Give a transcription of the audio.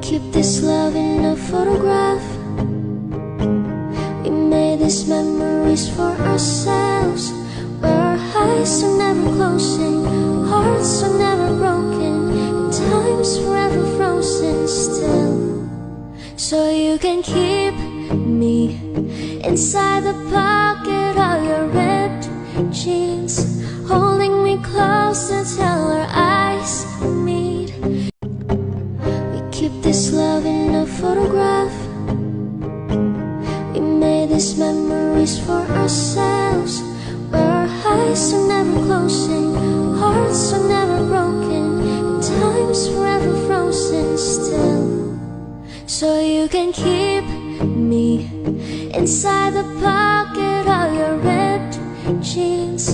keep this love in a photograph. We made these memories for ourselves, where our eyes are never closing, hearts are never broken, and time's forever frozen still. So you can keep me inside the pocket of your ripped jeans, holding me close until our eyes meet. We keep this love in a photograph. We made these memories for ourselves, where our eyes are never closing, hearts are never broken, and time's forever frozen still. So you can keep me inside the pocket of your ripped jeans,